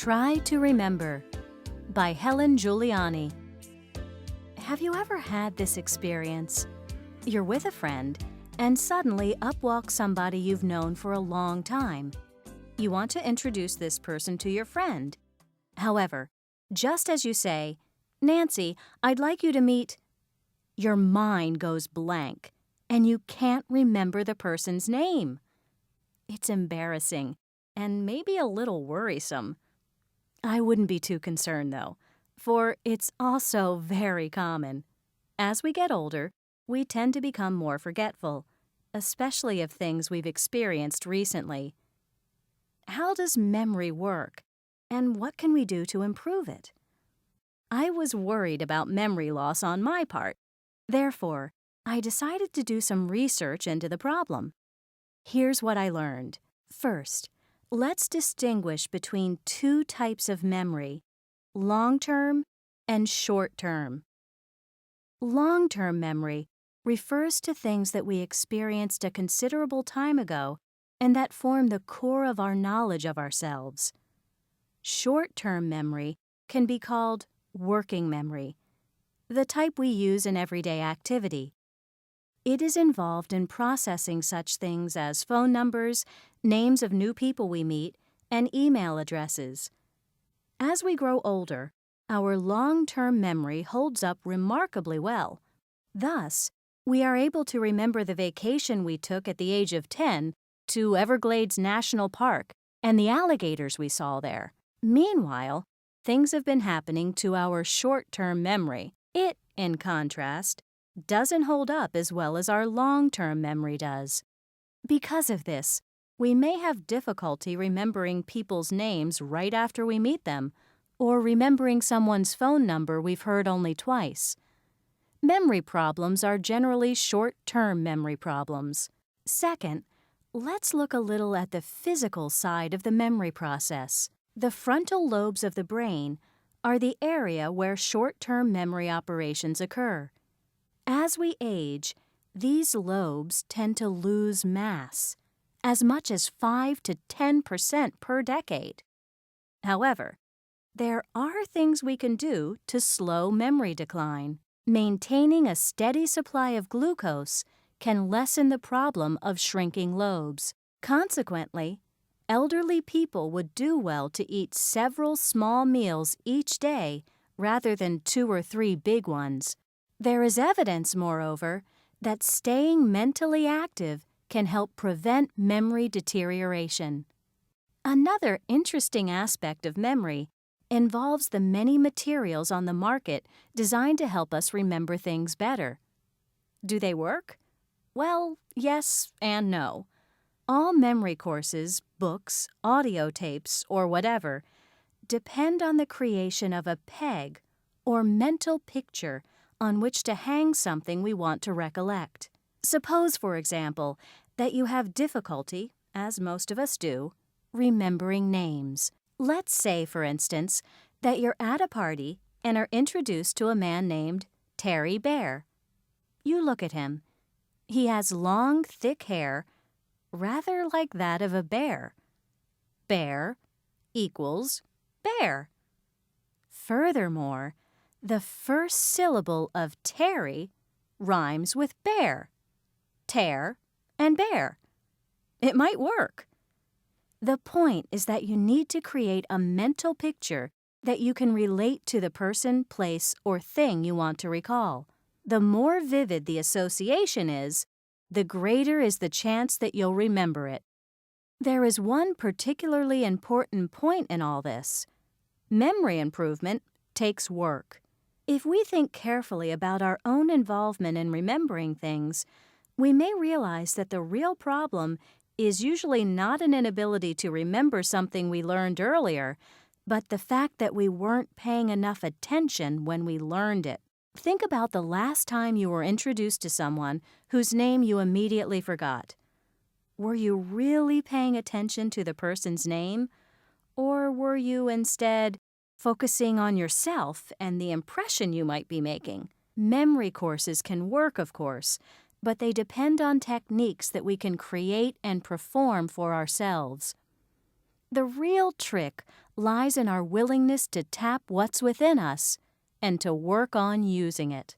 Try to Remember by Helen Giuliani. Have you ever had this experience? You're with a friend, and suddenly up walks somebody you've known for a long time. You want to introduce this person to your friend. However, just as you say, "Nancy, I'd like you to meet," your mind goes blank, and you can't remember the person's name. It's embarrassing, and maybe a little worrisome. I wouldn't be too concerned, though, for it's also very common. As we get older, we tend to become more forgetful, especially of things we've experienced recently. How does memory work, and what can we do to improve it? I was worried about memory loss on my part. Therefore, I decided to do some research into the problem. Here's what I learned. First, let's distinguish between two types of memory: long-term and short-term. Long-term memory refers to things that we experienced a considerable time ago and that form the core of our knowledge of ourselves. Short-term memory can be called working memory, the type we use in everyday activity. It is involved in processing such things as phone numbers, names of new people we meet, and email addresses. As we grow older, our long-term memory holds up remarkably well. Thus, we are able to remember the vacation we took at the age of 10 to Everglades National Park and the alligators we saw there. Meanwhile, things have been happening to our short-term memory. It, in contrast, doesn't hold up as well as our long-term memory does. Because of this, we may have difficulty remembering people's names right after we meet them, or remembering someone's phone number we've heard only twice. Memory problems are generally short-term memory problems. Second, let's look a little at the physical side of the memory process. The frontal lobes of the brain are the area where short-term memory operations occur. As we age, these lobes tend to lose mass, as much as 5 to 10% per decade. However, there are things we can do to slow memory decline. Maintaining a steady supply of glucose can lessen the problem of shrinking lobes. Consequently, elderly people would do well to eat several small meals each day rather than 2 or 3 big ones. There is evidence, moreover, that staying mentally active can help prevent memory deterioration. Another interesting aspect of memory involves the many materials on the market designed to help us remember things better. Do they work? Well, yes and no. All memory courses, books, audio tapes, or whatever, depend on the creation of a peg or mental picture on which to hang something we want to recollect. Suppose, for example, that you have difficulty, as most of us do, remembering names. Let's say, for instance, that you're at a party and are introduced to a man named Terry Bear. You look at him. He has long, thick hair, rather like that of a bear. Bear equals bear. Furthermore, the first syllable of Terry rhymes with bear, tear, and bear. It might work. The point is that you need to create a mental picture that you can relate to the person, place, or thing you want to recall. The more vivid the association is, the greater is the chance that you'll remember it. There is one particularly important point in all this. Memory improvement takes work. If we think carefully about our own involvement in remembering things, we may realize that the real problem is usually not an inability to remember something we learned earlier, but the fact that we weren't paying enough attention when we learned it. Think about the last time you were introduced to someone whose name you immediately forgot. Were you really paying attention to the person's name, or were you instead focusing on yourself and the impression you might be making? Memory courses can work, of course, but they depend on techniques that we can create and perform for ourselves. The real trick lies in our willingness to tap what's within us and to work on using it.